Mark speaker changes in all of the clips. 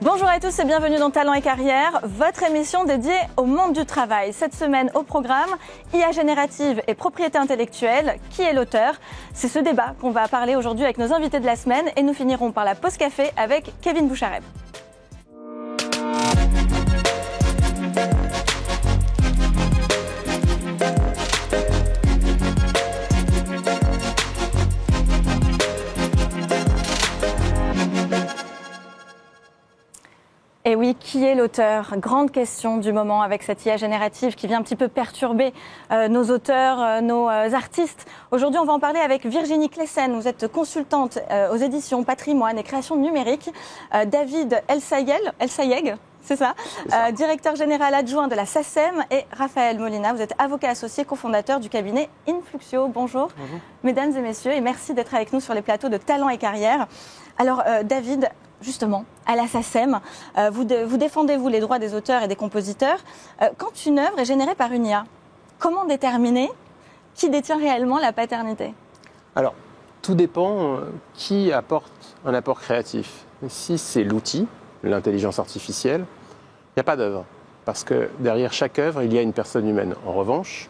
Speaker 1: Bonjour à tous et bienvenue dans Talent et Carrière, votre émission dédiée au monde du travail. Cette semaine au programme, IA générative et propriété intellectuelle, qui est l'auteur? C'est ce débat qu'on va parler aujourd'hui avec nos invités de la semaine et nous finirons par la pause café avec Kevin Bouchareb. Et oui, qui est l'auteur? Grande question du moment avec cette IA générative qui vient un petit peu perturber nos auteurs, nos artistes. Aujourd'hui, on va en parler avec Virginie Clessen. Vous êtes consultante aux éditions Patrimoine et Création Numérique. David Elsayeg, c'est ça, directeur général adjoint de la SACEM. Et Raphaël Molina, vous êtes avocat associé, cofondateur du cabinet Influxio. Bonjour. Bonjour. Mesdames et messieurs, et merci d'être avec nous sur les plateaux de Talent et Carrière. Alors, David, justement, à la SACEM, vous défendez, vous, les droits des auteurs et des compositeurs. Quand une œuvre est générée par une IA, comment déterminer qui détient réellement la paternité?
Speaker 2: Alors, tout dépend qui apporte un apport créatif. Si c'est l'outil, l'intelligence artificielle, il n'y a pas d'œuvre. Parce que derrière chaque œuvre, il y a une personne humaine. En revanche,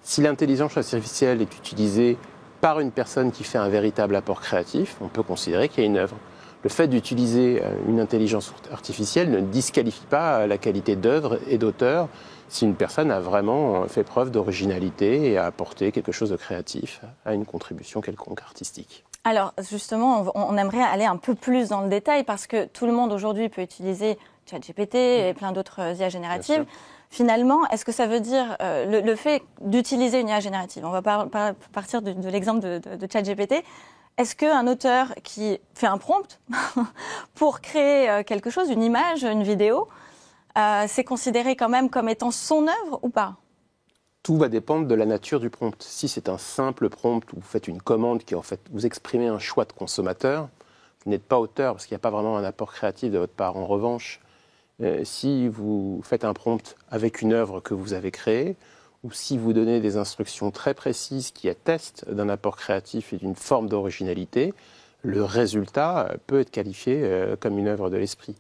Speaker 2: si l'intelligence artificielle est utilisée par une personne qui fait un véritable apport créatif, on peut considérer qu'il y a une œuvre. Le fait d'utiliser une intelligence artificielle ne disqualifie pas la qualité d'œuvre et d'auteur si une personne a vraiment fait preuve d'originalité et a apporté quelque chose de créatif à une contribution quelconque artistique.
Speaker 1: Alors justement, on aimerait aller un peu plus dans le détail parce que tout le monde aujourd'hui peut utiliser ChatGPT et plein d'autres IA génératives. Finalement, est-ce que ça veut dire le fait d'utiliser une IA générative? On va partir de l'exemple de ChatGPT. Est-ce qu'un auteur qui fait un prompt pour créer quelque chose, une image, une vidéo, c'est considéré quand même comme étant son œuvre ou pas?
Speaker 2: Tout va dépendre de la nature du prompt. Si c'est un simple prompt où vous faites une commande qui en fait vous exprimez un choix de consommateur, vous n'êtes pas auteur parce qu'il n'y a pas vraiment un apport créatif de votre part. En revanche, si vous faites un prompt avec une œuvre que vous avez créée, ou si vous donnez des instructions très précises qui attestent d'un apport créatif et d'une forme d'originalité, le résultat peut être qualifié comme une œuvre de l'esprit.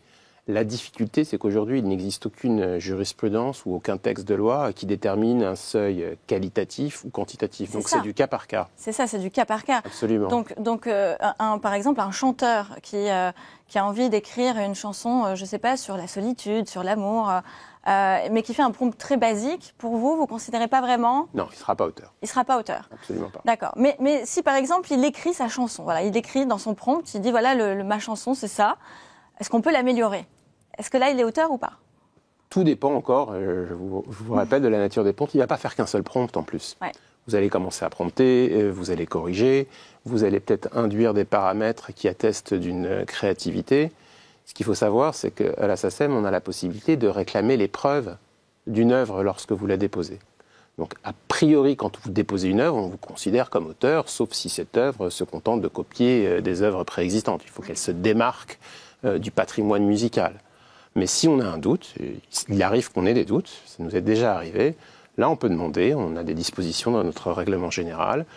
Speaker 2: La difficulté, c'est qu'aujourd'hui, il n'existe aucune jurisprudence ou aucun texte de loi qui détermine un seuil qualitatif ou quantitatif. Donc c'est du cas par cas.
Speaker 1: C'est ça, c'est du cas par cas.
Speaker 2: Absolument.
Speaker 1: Donc par exemple, un chanteur qui a envie d'écrire une chanson, je ne sais pas, sur la solitude, sur l'amour, mais qui fait un prompt très basique, pour vous, vous ne considérez pas vraiment?
Speaker 2: Non, il ne sera pas auteur.
Speaker 1: Il ne sera pas auteur.
Speaker 2: Absolument pas.
Speaker 1: D'accord. Mais si par exemple, il écrit sa chanson, voilà, il écrit dans son prompt, il dit voilà, ma chanson, c'est ça. Est-ce qu'on peut l'améliorer? Est-ce que là, il est auteur ou pas?
Speaker 2: Tout dépend encore, je vous rappelle, de la nature des prompts. Il ne va pas faire qu'un seul prompt en plus. Ouais. Vous allez commencer à prompter, vous allez corriger, vous allez peut-être induire des paramètres qui attestent d'une créativité. Ce qu'il faut savoir, c'est qu'à la SACEM, on a la possibilité de réclamer les preuves d'une œuvre lorsque vous la déposez. Donc, a priori, quand vous déposez une œuvre, on vous considère comme auteur, sauf si cette œuvre se contente de copier des œuvres préexistantes. Il faut qu'elle se démarque du patrimoine musical. Mais si on a un doute, il arrive qu'on ait des doutes, ça nous est déjà arrivé, là on peut demander, on a des dispositions dans notre règlement général,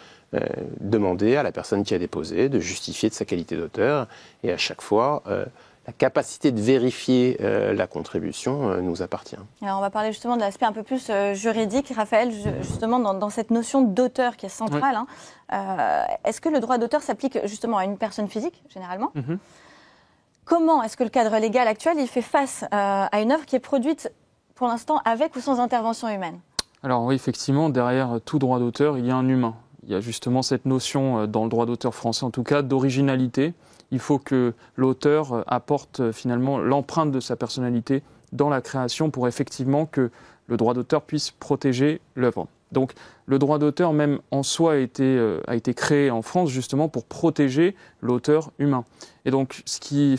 Speaker 2: demander à la personne qui a déposé de justifier de sa qualité d'auteur, et à chaque fois, la capacité de vérifier la contribution nous appartient.
Speaker 1: Alors on va parler justement de l'aspect un peu plus juridique, Raphaël, justement dans cette notion d'auteur qui est centrale. Est-ce que le droit d'auteur s'applique justement à une personne physique, généralement? Comment est-ce que le cadre légal actuel il fait face à une œuvre qui est produite pour l'instant avec ou sans intervention humaine?
Speaker 3: Alors oui, effectivement, derrière tout droit d'auteur, il y a un humain. Il y a justement cette notion, dans le droit d'auteur français en tout cas, d'originalité. Il faut que l'auteur apporte finalement l'empreinte de sa personnalité dans la création pour effectivement que le droit d'auteur puisse protéger l'œuvre. Donc le droit d'auteur même en soi a été créé en France justement pour protéger l'auteur humain. Et donc ce qui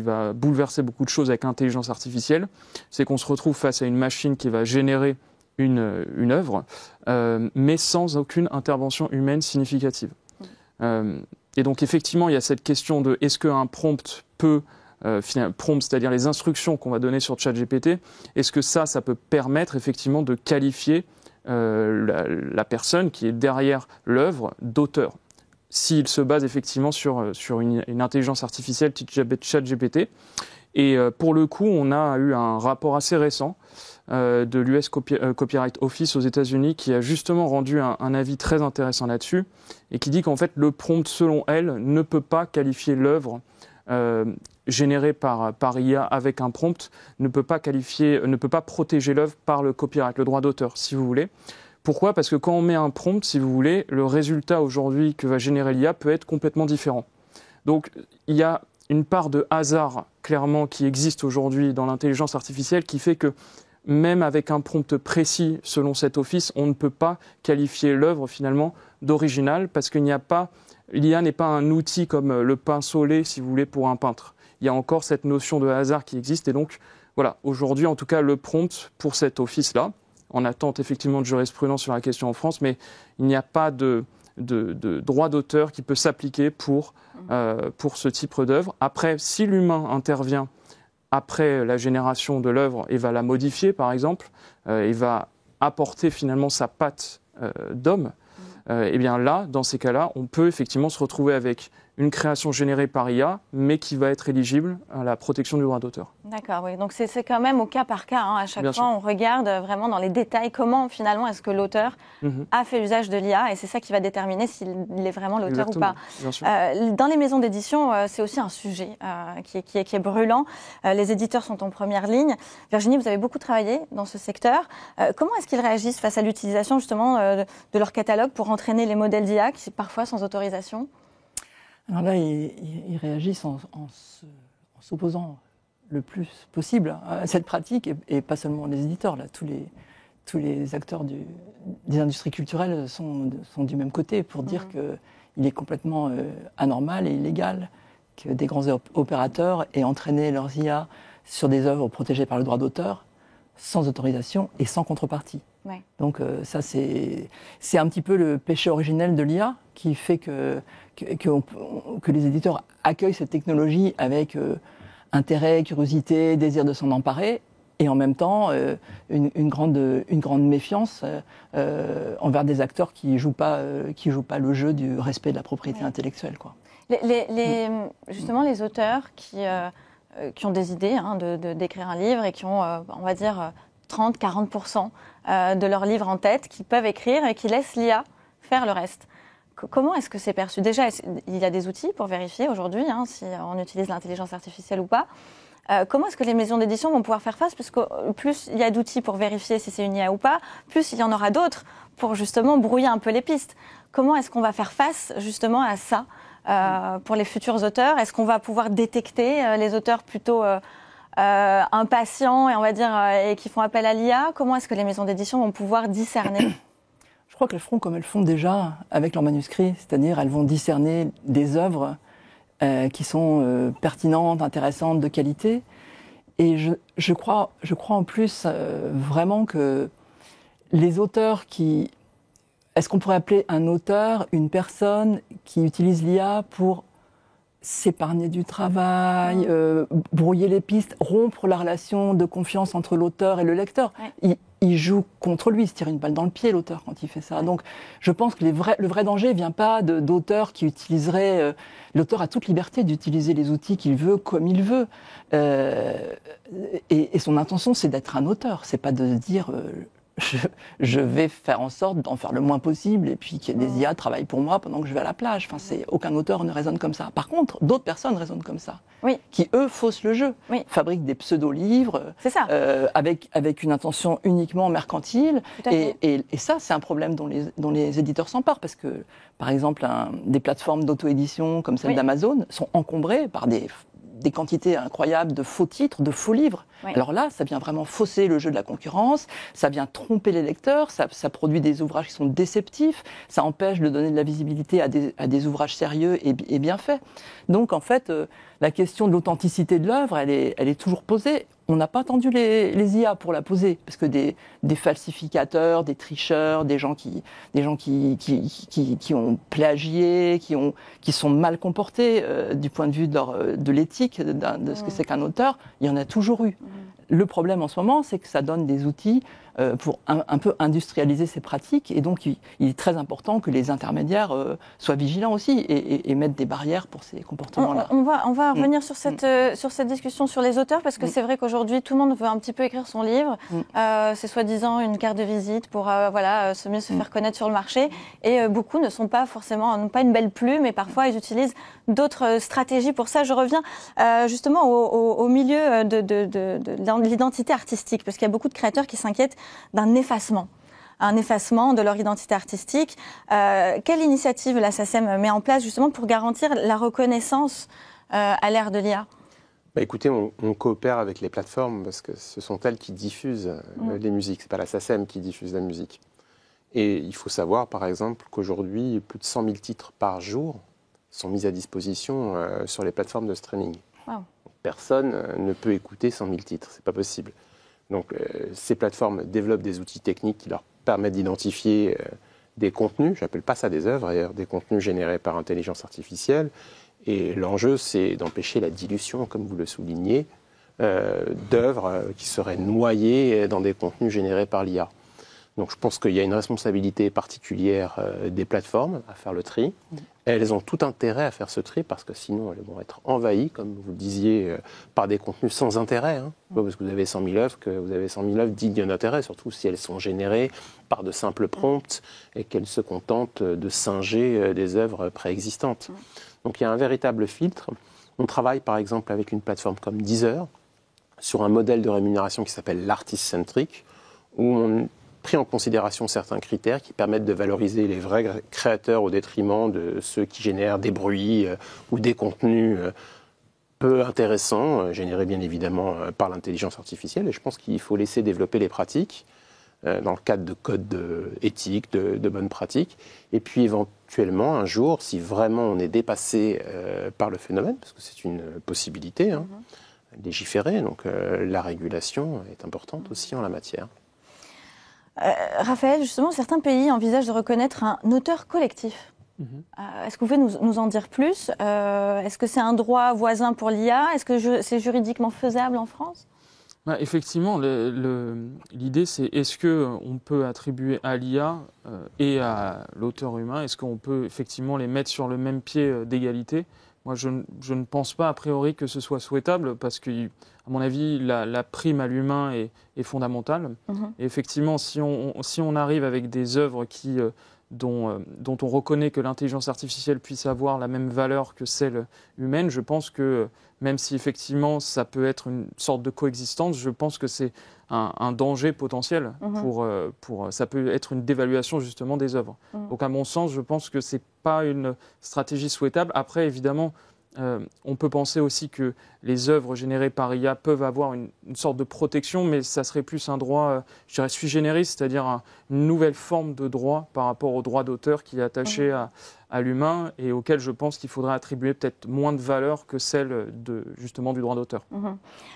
Speaker 3: va bouleverser beaucoup de choses avec l'intelligence artificielle, c'est qu'on se retrouve face à une machine qui va générer une œuvre, mais sans aucune intervention humaine significative. Et donc effectivement, il y a cette question de est-ce qu'un prompt peut, prompt, c'est-à-dire les instructions qu'on va donner sur ChatGPT, est-ce que ça peut permettre effectivement de qualifier la personne qui est derrière l'œuvre d'auteur, s'il se base effectivement sur une intelligence artificielle type ChatGPT. Et pour le coup, on a eu un rapport assez récent de l'US Copyright Office aux États-Unis qui a justement rendu un avis très intéressant là-dessus et qui dit qu'en fait le prompt, selon elle, ne peut pas qualifier l'œuvre générée par IA avec un prompt, ne peut pas protéger l'œuvre par le copyright, le droit d'auteur, si vous voulez. Pourquoi ? Parce que quand on met un prompt, si vous voulez, le résultat aujourd'hui que va générer l'IA peut être complètement différent. Donc il y a une part de hasard, clairement, qui existe aujourd'hui dans l'intelligence artificielle qui fait que même avec un prompt précis, selon cet office, on ne peut pas qualifier l'œuvre finalement d'originale parce qu'il n'y a pas, l'IA n'est pas un outil comme le pinceau-lait, si vous voulez, pour un peintre. Il y a encore cette notion de hasard qui existe et donc, voilà, aujourd'hui, en tout cas, le prompt pour cet office-là, en attente effectivement de jurisprudence sur la question en France, mais il n'y a pas de droit d'auteur qui peut s'appliquer pour ce type d'œuvre. Après, si l'humain intervient après la génération de l'œuvre et va la modifier, par exemple, et va apporter finalement sa patte d'homme, et bien là, dans ces cas-là, on peut effectivement se retrouver avec une création générée par IA, mais qui va être éligible à la protection du droit d'auteur.
Speaker 1: D'accord, oui. Donc c'est quand même au cas par cas. Hein. À chaque
Speaker 3: Bien
Speaker 1: fois,
Speaker 3: sûr.
Speaker 1: on regarde vraiment dans les détails comment finalement est-ce que l'auteur a fait usage de l'IA, et c'est ça qui va déterminer s'il est vraiment l'auteur ou pas.
Speaker 3: Bien sûr.
Speaker 1: Dans les maisons d'édition, c'est aussi un sujet qui est brûlant. Les éditeurs sont en première ligne. Virginie, vous avez beaucoup travaillé dans ce secteur. Comment est-ce qu'ils réagissent face à l'utilisation justement de leur catalogue pour entraîner les modèles d'IA, qui parfois sans autorisation ?
Speaker 4: Alors là, ils réagissent en s'opposant le plus possible à cette pratique, et pas seulement les éditeurs. Là, tous les acteurs des industries culturelles sont du même côté pour dire qu'il est complètement anormal et illégal que des grands opérateurs aient entraîné leurs IA sur des œuvres protégées par le droit d'auteur sans autorisation et sans contrepartie.
Speaker 1: Ouais.
Speaker 4: Donc ça, c'est un petit peu le péché originel de l'IA qui fait que les éditeurs accueillent cette technologie avec intérêt, curiosité, désir de s'en emparer, et en même temps une grande méfiance envers des acteurs qui jouent pas le jeu du respect de la propriété intellectuelle, quoi.
Speaker 1: Justement, les auteurs qui ont des idées d'écrire un livre et qui ont, on va dire, 30-40% de leur livre en tête, qui peuvent écrire et qui laissent l'IA faire le reste. Comment est-ce que c'est perçu ? Déjà, il y a des outils pour vérifier aujourd'hui si on utilise l'intelligence artificielle ou pas. Comment est-ce que les maisons d'édition vont pouvoir faire face ? Puisque plus il y a d'outils pour vérifier si c'est une IA ou pas, plus il y en aura d'autres pour justement brouiller un peu les pistes. Comment est-ce qu'on va faire face justement à ça pour les futurs auteurs ? Est-ce qu'on va pouvoir détecter les auteurs plutôt impatients et on va dire et qui font appel à l'IA ? Comment est-ce que les maisons d'édition vont pouvoir discerner ?
Speaker 4: Je crois qu'elles feront comme elles font déjà avec leurs manuscrits, c'est-à-dire elles vont discerner des œuvres qui sont pertinentes, intéressantes, de qualité. Et je crois en plus vraiment que les auteurs qui... Est-ce qu'on pourrait appeler un auteur une personne qui utilise l'IA pour s'épargner du travail, brouiller les pistes, rompre la relation de confiance entre l'auteur et le lecteur. Ouais. Il joue contre lui, il se tire une balle dans le pied, l'auteur, quand il fait ça. Ouais. Donc, je pense que le vrai danger ne vient pas d'auteurs qui utiliseraient... l'auteur a toute liberté d'utiliser les outils qu'il veut, comme il veut. Et son intention, c'est d'être un auteur. C'est pas de se dire... Je vais faire en sorte d'en faire le moins possible et puis que des IA travaillent pour moi pendant que je vais à la plage. Enfin, aucun auteur ne raisonne comme ça. Par contre, d'autres personnes raisonnent comme ça, qui, eux, faussent le jeu, fabriquent des pseudo-livres avec une intention uniquement mercantile. Et ça, c'est un problème dont les éditeurs s'emparent parce que, par exemple, des plateformes d'auto-édition comme celle d'Amazon sont encombrées par des quantités incroyables de faux titres, de faux livres. Oui. Alors là, ça vient vraiment fausser le jeu de la concurrence, ça vient tromper les lecteurs, ça produit des ouvrages qui sont déceptifs, ça empêche de donner de la visibilité à des ouvrages sérieux et bien faits. Donc en fait, la question de l'authenticité de l'œuvre, elle est toujours posée. On n'a pas attendu les IA pour la poser, parce que des falsificateurs, des tricheurs, des gens qui ont plagié, qui sont mal comportés du point de vue de l'éthique, de ce que c'est qu'un auteur, il y en a toujours eu. Le problème en ce moment, c'est que ça donne des outils pour un peu industrialiser ces pratiques. Et donc, il est très important que les intermédiaires soient vigilants aussi et mettent des barrières pour ces comportements-là.
Speaker 1: On va revenir sur cette discussion sur les auteurs, parce que c'est vrai qu'aujourd'hui, tout le monde veut un petit peu écrire son livre. C'est soi-disant une carte de visite pour mieux se faire connaître sur le marché. Et beaucoup ne sont pas forcément, n'ont pas une belle plume, et parfois ils utilisent d'autres stratégies pour ça. Je reviens justement au milieu de l'identité artistique, parce qu'il y a beaucoup de créateurs qui s'inquiètent d'un effacement. Un effacement de leur identité artistique. Quelle initiative la SACEM met en place justement pour garantir la reconnaissance à l'ère de l'IA ?
Speaker 2: Écoutez, on coopère avec les plateformes parce que ce sont elles qui diffusent les musiques. Ce n'est pas la SACEM qui diffuse la musique. Et il faut savoir, par exemple, qu'aujourd'hui, plus de 100 000 titres par jour sont mis à disposition sur les plateformes de streaming. Wow. Personne ne peut écouter 100 000 titres, ce n'est pas possible. Donc, ces plateformes développent des outils techniques qui leur permettent d'identifier des contenus, je n'appelle pas ça des œuvres, d'ailleurs, des contenus générés par intelligence artificielle. Et l'enjeu, c'est d'empêcher la dilution, comme vous le soulignez, d'œuvres qui seraient noyées dans des contenus générés par l'IA. Donc je pense qu'il y a une responsabilité particulière des plateformes à faire le tri. Elles ont tout intérêt à faire ce tri parce que sinon elles vont être envahies, comme vous le disiez, par des contenus sans intérêt. Pas parce que vous avez 100 000 œuvres que vous avez 100 000 œuvres dignes d'intérêt, surtout si elles sont générées par de simples prompts et qu'elles se contentent de singer des œuvres préexistantes. Donc il y a un véritable filtre. On travaille par exemple avec une plateforme comme Deezer sur un modèle de rémunération qui s'appelle l'artist-centric, où on pris en considération certains critères qui permettent de valoriser les vrais créateurs au détriment de ceux qui génèrent des bruits ou des contenus peu intéressants, générés bien évidemment par l'intelligence artificielle. Et je pense qu'il faut laisser développer les pratiques dans le cadre de codes éthiques, de bonnes pratiques. Et puis éventuellement, un jour, si vraiment on est dépassé par le phénomène, parce que c'est une possibilité, légiférer, donc la régulation est importante aussi en la matière.
Speaker 1: Raphaël, justement, certains pays envisagent de reconnaître un auteur collectif. Est-ce que vous pouvez nous en dire plus ? Est-ce que c'est un droit voisin pour l'IA ? Est-ce que c'est juridiquement faisable en France ?
Speaker 3: Effectivement, l'idée c'est est-ce qu'on peut attribuer à l'IA et à l'auteur humain, est-ce qu'on peut effectivement les mettre sur le même pied d'égalité ? Moi, je ne pense pas a priori que ce soit souhaitable parce que, à mon avis, la prime à l'humain est fondamentale. Et effectivement, si on arrive avec des œuvres dont on reconnaît que l'intelligence artificielle puisse avoir la même valeur que celle humaine, je pense que, même si effectivement ça peut être une sorte de coexistence, je pense que c'est un danger potentiel ça peut être une dévaluation justement des œuvres. Donc à mon sens, je pense que c'est pas une stratégie souhaitable. Après, évidemment, on peut penser aussi que les œuvres générées par IA peuvent avoir une sorte de protection, mais ça serait plus un droit, je dirais, sui generis, c'est-à-dire une nouvelle forme de droit par rapport au droit d'auteur qui est attaché à l'humain et auquel je pense qu'il faudrait attribuer peut-être moins de valeur que celle justement du droit d'auteur.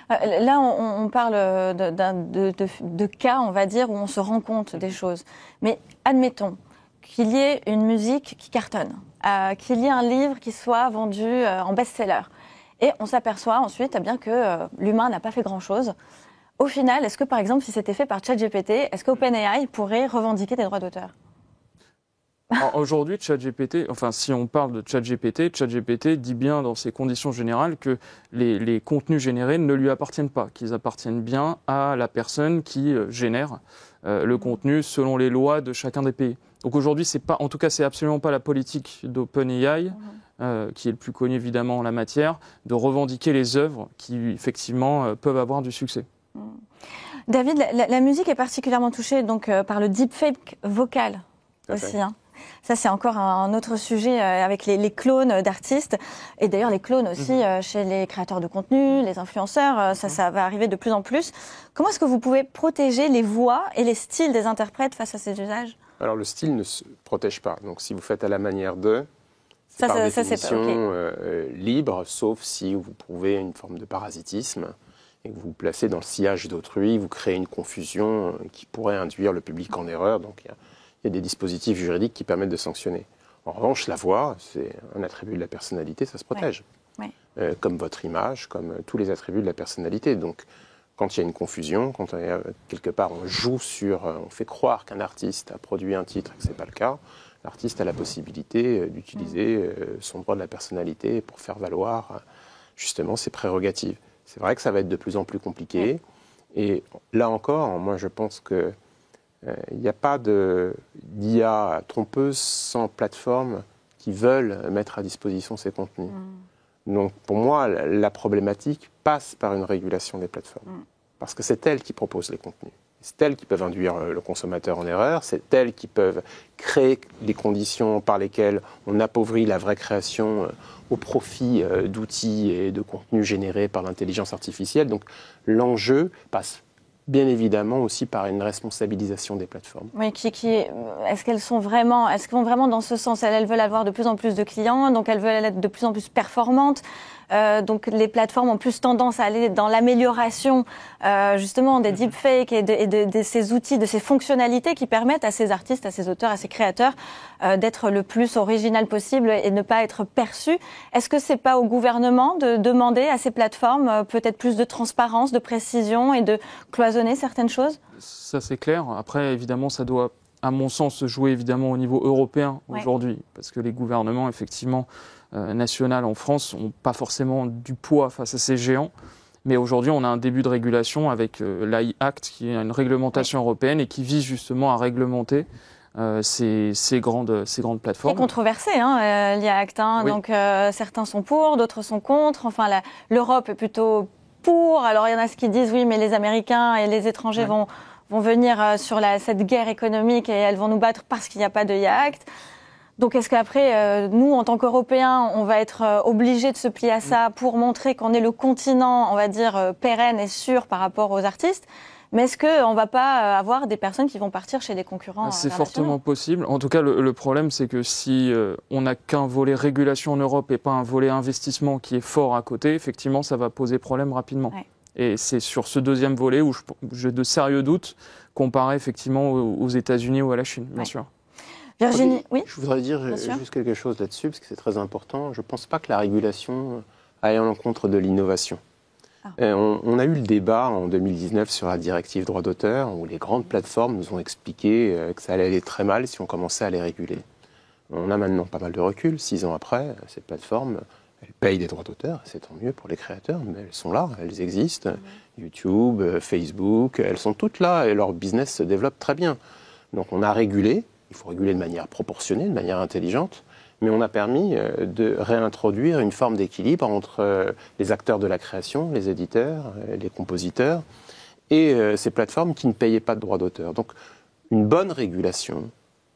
Speaker 1: Là, on parle de cas, on va dire, où on se rend compte des choses. Mais admettons qu'il y ait une musique qui cartonne, qu'il y ait un livre qui soit vendu en best-seller. Et on s'aperçoit ensuite bien que l'humain n'a pas fait grand-chose. Au final, est-ce que, par exemple, si c'était fait par ChatGPT, est-ce qu'OpenAI pourrait revendiquer des droits d'auteur ?
Speaker 3: Aujourd'hui, ChatGPT, si on parle de ChatGPT dit bien dans ses conditions générales que les contenus générés ne lui appartiennent pas, qu'ils appartiennent bien à la personne qui génère le contenu selon les lois de chacun des pays. Donc aujourd'hui, c'est absolument pas la politique d'OpenAI, qui est le plus connu évidemment en la matière, de revendiquer les œuvres qui effectivement peuvent avoir du succès.
Speaker 1: David, la musique est particulièrement touchée donc, par le deepfake vocal aussi. Ça, c'est encore un autre sujet avec les clones d'artistes. Et d'ailleurs, les clones aussi chez les créateurs de contenu, les influenceurs, ça va arriver de plus en plus. Comment est-ce que vous pouvez protéger les voix et les styles des interprètes face à ces usages ?
Speaker 2: Alors, le style ne se protège pas. Donc, si vous faites à la manière de, c'est par définition libre, sauf si vous prouvez une forme de parasitisme et que vous vous placez dans le sillage d'autrui, vous créez une confusion qui pourrait induire le public en erreur. Donc, il y a des dispositifs juridiques qui permettent de sanctionner. En revanche, la voix, c'est un attribut de la personnalité, ça se protège. Comme votre image, comme tous les attributs de la personnalité. Donc, quand il y a une confusion, quand quelque part on fait croire qu'un artiste a produit un titre et que ce n'est pas le cas, l'artiste a la possibilité d'utiliser son droit de la personnalité pour faire valoir justement ses prérogatives. C'est vrai que ça va être de plus en plus compliqué. Et là encore, moi je pense qu'il n'y a pas d'IA trompeuse sans plateforme qui veulent mettre à disposition ces contenus. Donc pour moi, la problématique passe par une régulation des plateformes. Parce que c'est elles qui proposent les contenus. C'est elles qui peuvent induire le consommateur en erreur, c'est elles qui peuvent créer les conditions par lesquelles on appauvrit la vraie création au profit d'outils et de contenus générés par l'intelligence artificielle. Donc l'enjeu passe bien évidemment aussi par une responsabilisation des plateformes.
Speaker 1: Oui, est-ce qu'elles vont vraiment dans ce sens? Elles veulent avoir de plus en plus de clients, donc elles veulent être de plus en plus performantes. Donc les plateformes ont plus tendance à aller dans l'amélioration justement des deepfakes et de ces outils, de ces fonctionnalités qui permettent à ces artistes, à ces auteurs, à ces créateurs d'être le plus original possible et ne pas être perçus. Est-ce que c'est pas au gouvernement de demander à ces plateformes peut-être plus de transparence, de précision et de cloisonner certaines choses?
Speaker 3: Ça c'est clair. Après évidemment ça doit à mon sens se jouer évidemment au niveau européen aujourd'hui, parce que les gouvernements effectivement national en France n'ont pas forcément du poids face à ces géants. Mais aujourd'hui, on a un début de régulation avec l'AI Act, qui est une réglementation européenne et qui vise justement à réglementer ces grandes plateformes.
Speaker 1: C'est controversé, l'AI Act. Donc certains sont pour, d'autres sont contre. Enfin, l'Europe est plutôt pour. Alors il y en a qui disent oui, mais les Américains et les étrangers vont venir sur cette guerre économique et elles vont nous battre parce qu'il n'y a pas de l'AI Act. Donc est-ce qu'après, nous, en tant qu'Européens, on va être obligés de se plier à ça pour montrer qu'on est le continent, on va dire, pérenne et sûr par rapport aux artistes? Mais est-ce qu'on ne va pas avoir des personnes qui vont partir chez des concurrents
Speaker 3: C'est fortement possible. En tout cas, le problème, c'est que si on n'a qu'un volet régulation en Europe et pas un volet investissement qui est fort à côté, effectivement, ça va poser problème rapidement. Ouais. Et c'est sur ce deuxième volet où j'ai de sérieux doutes comparé effectivement aux États-Unis ou à la Chine, bien sûr.
Speaker 1: Virginie, oui.
Speaker 2: Je voudrais dire juste quelque chose là-dessus, parce que c'est très important. Je ne pense pas que la régulation aille à l'encontre de l'innovation. On a eu le débat en 2019 sur la directive droit d'auteur, où les grandes plateformes nous ont expliqué que ça allait aller très mal si on commençait à les réguler. On a maintenant pas mal de recul, 6 ans après, ces plateformes, elles payent des droits d'auteur, c'est tant mieux pour les créateurs, mais elles sont là, elles existent. YouTube, Facebook, elles sont toutes là et leur business se développe très bien. Donc on a régulé. Il faut réguler de manière proportionnée, de manière intelligente, mais on a permis de réintroduire une forme d'équilibre entre les acteurs de la création, les éditeurs, les compositeurs, et ces plateformes qui ne payaient pas de droits d'auteur. Donc une bonne régulation,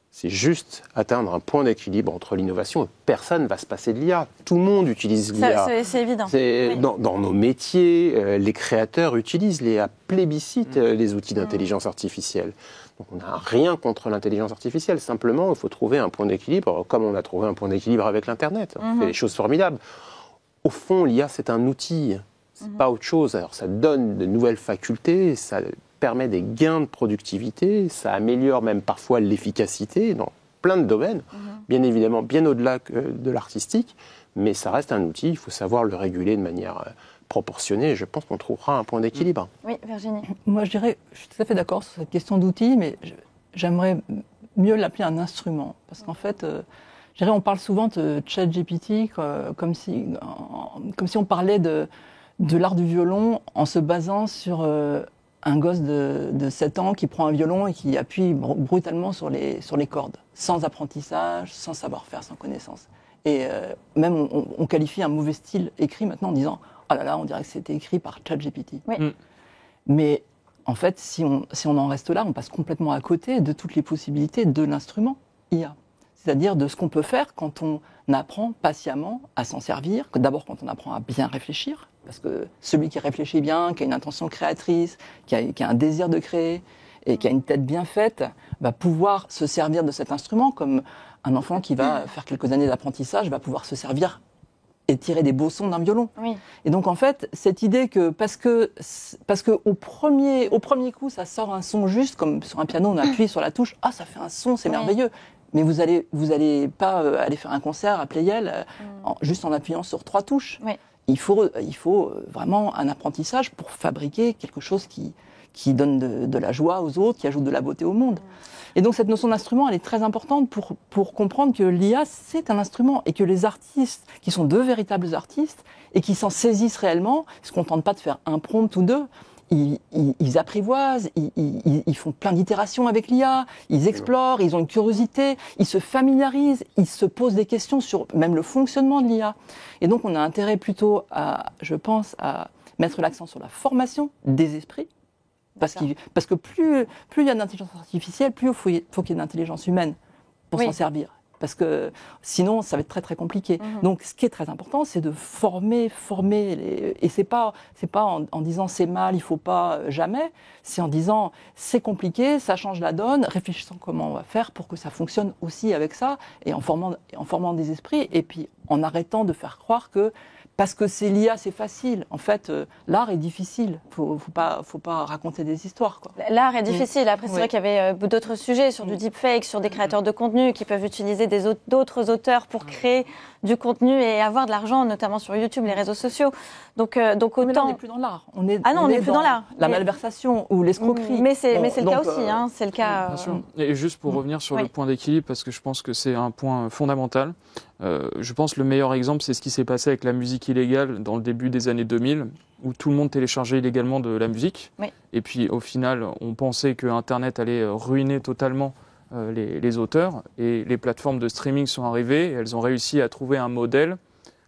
Speaker 2: c'est juste atteindre un point d'équilibre entre l'innovation. Personne ne va se passer de l'IA. Tout le monde utilise l'IA.
Speaker 1: C'est évident.
Speaker 2: Dans nos métiers, les créateurs utilisent l'IA, plébiscitent les outils d'intelligence artificielle. Donc on n'a rien contre l'intelligence artificielle. Simplement, il faut trouver un point d'équilibre, comme on a trouvé un point d'équilibre avec l'Internet. On fait des choses formidables. Au fond, l'IA, c'est un outil. C'est pas autre chose. Alors, ça donne de nouvelles facultés, ça permet des gains de productivité, ça améliore même parfois l'efficacité dans plein de domaines, bien évidemment bien au-delà de l'artistique, mais ça reste un outil, il faut savoir le réguler de manière proportionnée, et je pense qu'on trouvera un point d'équilibre.
Speaker 1: Oui, Virginie.
Speaker 4: Moi, je dirais, je suis tout à fait d'accord sur cette question d'outils, mais j'aimerais mieux l'appeler un instrument, parce qu'en fait, je dirais, on parle souvent de ChatGPT comme si on parlait de l'art du violon en se basant sur un gosse de 7 ans qui prend un violon et qui appuie brutalement sur les cordes, sans apprentissage, sans savoir-faire, sans connaissance. Et même on qualifie un mauvais style écrit maintenant en disant « Ah là là, on dirait que c'était écrit par ChatGPT ». Mais en fait, si on en reste là, on passe complètement à côté de toutes les possibilités de l'instrument IA. C'est-à-dire de ce qu'on peut faire quand on apprend patiemment à s'en servir, d'abord quand on apprend à bien réfléchir, parce que celui qui réfléchit bien, qui a une intention créatrice, qui a un désir de créer et qui a une tête bien faite, va pouvoir se servir de cet instrument comme un enfant qui va faire quelques années d'apprentissage va pouvoir se servir et tirer des beaux sons d'un violon. Oui. Et donc en fait, cette idée que parce que au premier coup ça sort un son juste, comme sur un piano on appuie sur la touche, ah ça fait un son, c'est merveilleux. Mais vous allez pas aller faire un concert à Pleyel juste en appuyant sur 3 touches. Oui. il faut vraiment un apprentissage pour fabriquer quelque chose qui donne de la joie aux autres, qui ajoute de la beauté au monde. Et donc cette notion d'instrument, elle est très importante pour comprendre que l'IA, c'est un instrument et que les artistes, qui sont de véritables artistes et qui s'en saisissent réellement, ils ne se contentent pas de faire un prompt ou deux, ils apprivoisent, ils font plein d'itérations avec l'IA, ils explorent, ils ont une curiosité, ils se familiarisent, ils se posent des questions sur même le fonctionnement de l'IA. Et donc on a intérêt plutôt je pense, à mettre l'accent sur la formation des esprits, parce que plus il y a d'intelligence artificielle, plus il faut qu'il y ait d'intelligence humaine pour s'en servir. Parce que sinon, ça va être très très compliqué. Donc, ce qui est très important, c'est de former et c'est pas en disant c'est mal, il faut pas jamais. C'est en disant c'est compliqué, ça change la donne. Réfléchissons comment on va faire pour que ça fonctionne aussi avec ça et en formant des esprits et puis en arrêtant de faire croire que parce que c'est l'IA, c'est facile. En fait, l'art est difficile. Faut pas raconter des histoires, quoi.
Speaker 1: L'art est difficile. Après, c'est vrai qu'il y avait d'autres sujets sur du deepfake, sur des créateurs de contenu qui peuvent utiliser d'autres auteurs pour créer du contenu et avoir de l'argent, notamment sur YouTube, les réseaux sociaux. Donc autant.
Speaker 4: Mais là, on n'est plus dans l'art. On n'est
Speaker 1: plus dans l'art.
Speaker 4: La malversation ou l'escroquerie.
Speaker 1: Mais c'est le cas aussi. C'est le cas.
Speaker 3: Bien sûr. Et juste pour revenir sur le point d'équilibre, parce que je pense que c'est un point fondamental. Je pense que le meilleur exemple, c'est ce qui s'est passé avec la musique illégale dans le début des années 2000, où tout le monde téléchargeait illégalement de la musique. Oui. Et puis au final, on pensait que Internet allait ruiner totalement les auteurs. Et les plateformes de streaming sont arrivées, et elles ont réussi à trouver un modèle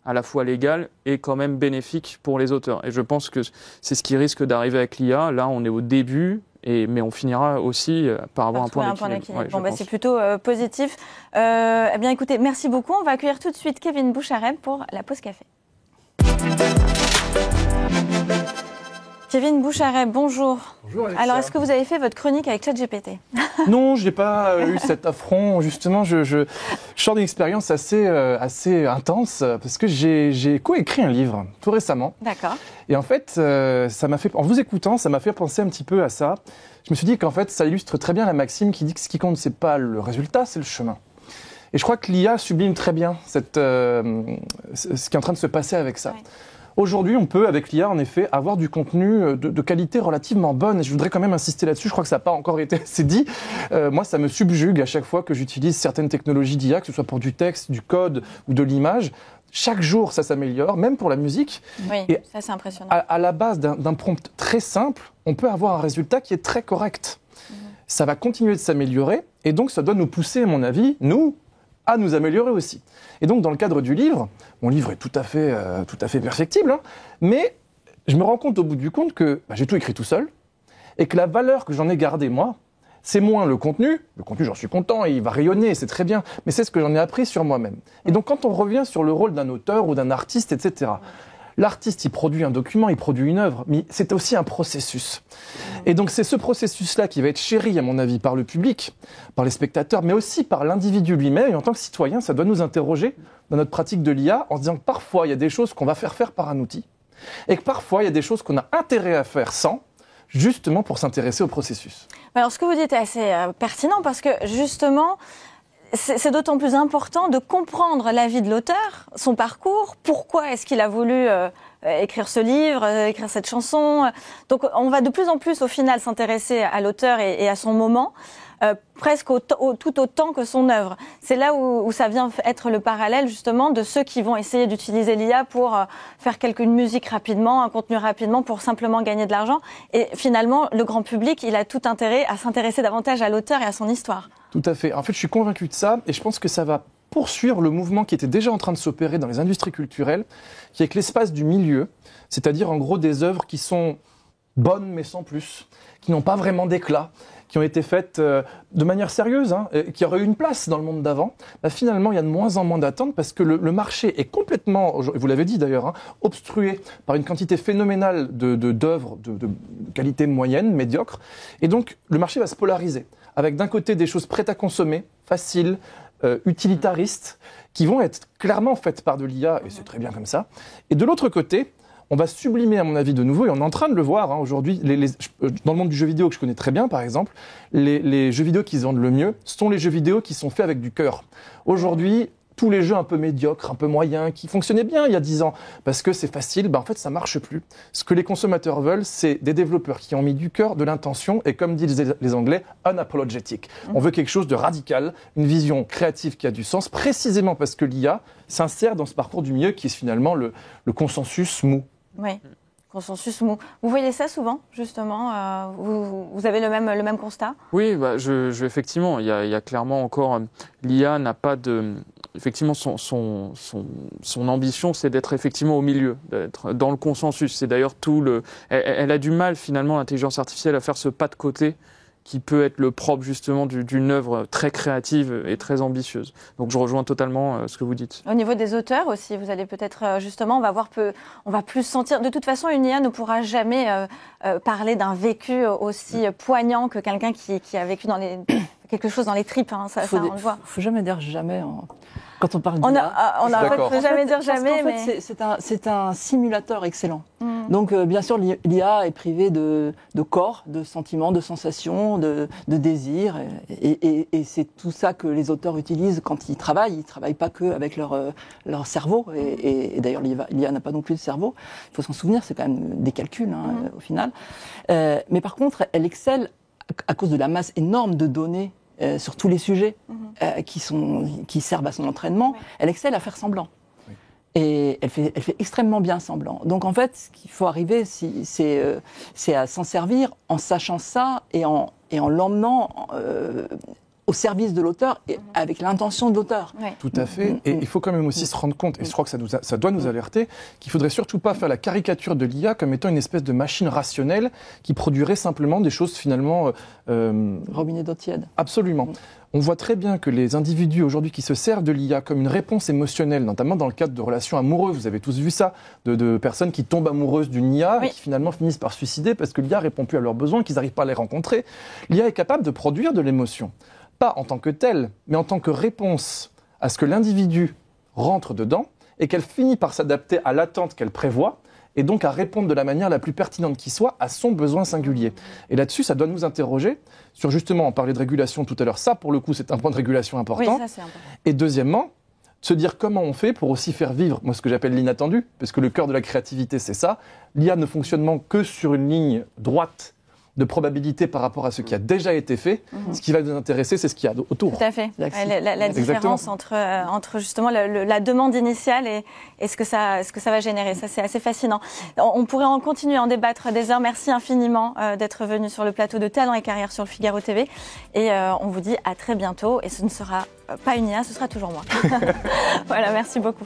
Speaker 3: à la fois légal et quand même bénéfique pour les auteurs. Et je pense que c'est ce qui risque d'arriver avec l'IA. Là, on est au début. Mais on finira aussi par avoir un point d'équilibre.
Speaker 1: Ouais, c'est plutôt positif. Eh bien, écoutez, merci beaucoup. On va accueillir tout de suite Kevin Bouchareb pour la pause café. Kevin Bouchareb, bonjour.
Speaker 5: Bonjour Alexa.
Speaker 1: Alors, est-ce que vous avez fait votre chronique avec ChatGPT ?
Speaker 5: Non, je n'ai pas eu cet affront. Justement, je sors d'une expérience assez intense parce que j'ai coécrit un livre tout récemment.
Speaker 1: D'accord.
Speaker 5: Et en fait, ça m'a fait, en vous écoutant, ça m'a fait penser un petit peu à ça. Je me suis dit qu'en fait, ça illustre très bien la maxime qui dit que ce qui compte, c'est pas le résultat, c'est le chemin. Et je crois que l'IA sublime très bien ce qui est en train de se passer avec ça. Ouais. Aujourd'hui, on peut, avec l'IA, en effet, avoir du contenu de qualité relativement bonne. Et je voudrais quand même insister là-dessus. Je crois que ça n'a pas encore été assez dit. Moi, ça me subjugue à chaque fois que j'utilise certaines technologies d'IA, que ce soit pour du texte, du code ou de l'image. Chaque jour, ça s'améliore, même pour la musique.
Speaker 1: Oui, et ça, c'est impressionnant.
Speaker 5: À la base d'un prompt très simple, on peut avoir un résultat qui est très correct. Ça va continuer de s'améliorer. Et donc, ça doit nous pousser, à mon avis, à nous améliorer aussi. Et donc, dans le cadre du livre, mon livre est tout à fait perfectible, hein, mais je me rends compte au bout du compte que j'ai tout écrit tout seul, et que la valeur que j'en ai gardée, moi, c'est moins le contenu. Le contenu, j'en suis content, il va rayonner, c'est très bien, mais c'est ce que j'en ai appris sur moi-même. Et donc, quand on revient sur le rôle d'un auteur ou d'un artiste, etc., l'artiste, il produit un document, il produit une œuvre, mais c'est aussi un processus. Et donc, c'est ce processus-là qui va être chéri, à mon avis, par le public, par les spectateurs, mais aussi par l'individu lui-même. Et en tant que citoyen, ça doit nous interroger dans notre pratique de l'IA en se disant que parfois, il y a des choses qu'on va faire par un outil et que parfois, il y a des choses qu'on a intérêt à faire sans, justement pour s'intéresser au processus.
Speaker 1: Alors, ce que vous dites est assez pertinent parce que, justement, c'est d'autant plus important de comprendre la vie de l'auteur, son parcours, pourquoi est-ce qu'il a voulu écrire ce livre, écrire cette chanson. Donc on va de plus en plus au final s'intéresser à l'auteur et à son moment, presque tout autant que son œuvre. C'est là où ça vient être le parallèle justement de ceux qui vont essayer d'utiliser l'IA pour faire une musique rapidement, un contenu rapidement pour simplement gagner de l'argent. Et finalement, le grand public, il a tout intérêt à s'intéresser davantage à l'auteur et à son histoire.
Speaker 5: Tout à fait. En fait, je suis convaincu de ça et je pense que ça va poursuivre le mouvement qui était déjà en train de s'opérer dans les industries culturelles, qui est que l'espace du milieu, c'est-à-dire en gros des œuvres qui sont bonnes mais sans plus, qui n'ont pas vraiment d'éclat, qui ont été faites de manière sérieuse, qui auraient eu une place dans le monde d'avant, finalement, il y a de moins en moins d'attentes parce que le marché est complètement, vous l'avez dit d'ailleurs, obstrué par une quantité phénoménale d'œuvres de qualité moyenne, médiocre. Et donc, le marché va se polariser avec d'un côté des choses prêtes à consommer, faciles, utilitaristes, qui vont être clairement faites par de l'IA, et c'est très bien comme ça. Et de l'autre côté, on va sublimer, à mon avis, de nouveau, et on est en train de le voir aujourd'hui, dans le monde du jeu vidéo que je connais très bien, par exemple, les jeux vidéo qui se vendent le mieux sont les jeux vidéo qui sont faits avec du cœur. Aujourd'hui, tous les jeux un peu médiocres, un peu moyens, qui fonctionnaient bien il y a 10 ans, parce que c'est facile, en fait, ça marche plus. Ce que les consommateurs veulent, c'est des développeurs qui ont mis du cœur, de l'intention, et comme disent les Anglais, unapologetic. On veut quelque chose de radical, une vision créative qui a du sens, précisément parce que l'IA s'insère dans ce parcours du milieu qui est finalement le consensus mou.
Speaker 1: Oui. Consensus mou. Vous voyez ça souvent, justement vous avez le même constat?
Speaker 3: Oui, effectivement, il y a clairement encore... L'IA n'a pas de... Effectivement, son ambition, c'est d'être effectivement au milieu, d'être dans le consensus. C'est d'ailleurs tout le... Elle a du mal, finalement, l'intelligence artificielle, à faire ce pas de côté qui peut être le propre justement d'une œuvre très créative et très ambitieuse. Donc je rejoins totalement ce que vous dites.
Speaker 1: Au niveau des auteurs aussi, vous allez peut-être justement, on va plus sentir. De toute façon, une IA ne pourra jamais parler d'un vécu aussi poignant que quelqu'un qui a vécu quelque chose dans les tripes. Hein, ça on le voit.
Speaker 4: Faut jamais dire jamais. Quand on parle
Speaker 1: d'IA, on faut jamais dire jamais.
Speaker 4: Mais c'est un simulateur excellent. Donc, bien sûr, l'IA est privée de corps, de sentiments, de sensations, de désirs. Et c'est tout ça que les auteurs utilisent quand ils travaillent. Ils ne travaillent pas que avec leur cerveau. Et d'ailleurs, l'IA n'a pas non plus de cerveau. Il faut s'en souvenir, c'est quand même des calculs, au final. Mais par contre, elle excelle à cause de la masse énorme de données sur tous les sujets qui servent à son entraînement. Elle excelle à faire semblant. Et elle fait extrêmement bien semblant. Donc en fait, ce qu'il faut arriver, c'est à s'en servir en sachant ça et en l'emmenant au service de l'auteur et avec l'intention de l'auteur.
Speaker 1: Oui.
Speaker 5: Tout à fait. Et il faut quand même aussi se rendre compte, et je crois que ça doit nous alerter, qu'il ne faudrait surtout pas faire la caricature de l'IA comme étant une espèce de machine rationnelle qui produirait simplement des choses finalement...
Speaker 4: robinet d'eau tiède.
Speaker 5: Absolument. On voit très bien que les individus aujourd'hui qui se servent de l'IA comme une réponse émotionnelle, notamment dans le cadre de relations amoureuses, vous avez tous vu ça, de personnes qui tombent amoureuses d'une IA et qui finalement finissent par se suicider parce que l'IA répond plus à leurs besoins, qu'ils n'arrivent pas à les rencontrer. L'IA est capable de produire de l'émotion. Pas en tant que telle, mais en tant que réponse à ce que l'individu rentre dedans et qu'elle finit par s'adapter à l'attente qu'elle prévoit et donc à répondre de la manière la plus pertinente qui soit à son besoin singulier. Et là-dessus, ça doit nous interroger sur justement, on parlait de régulation tout à l'heure, ça pour le coup c'est un point de régulation important.
Speaker 1: Oui, ça c'est important.
Speaker 5: Et deuxièmement, se dire comment on fait pour aussi faire vivre, moi ce que j'appelle l'inattendu, parce que le cœur de la créativité c'est ça, l'IA ne fonctionne que sur une ligne droite de probabilité par rapport à ce qui a déjà été fait. Ce qui va nous intéresser, c'est ce qu'il y a autour.
Speaker 1: Tout à fait. La différence entre justement la demande initiale et ce que ça va générer. Ça, c'est assez fascinant. On pourrait en continuer à en débattre des heures. Merci infiniment d'être venu sur le plateau de Talent et Carrière sur le Figaro TV. Et on vous dit à très bientôt. Et ce ne sera pas une IA, ce sera toujours moi. Voilà, merci beaucoup.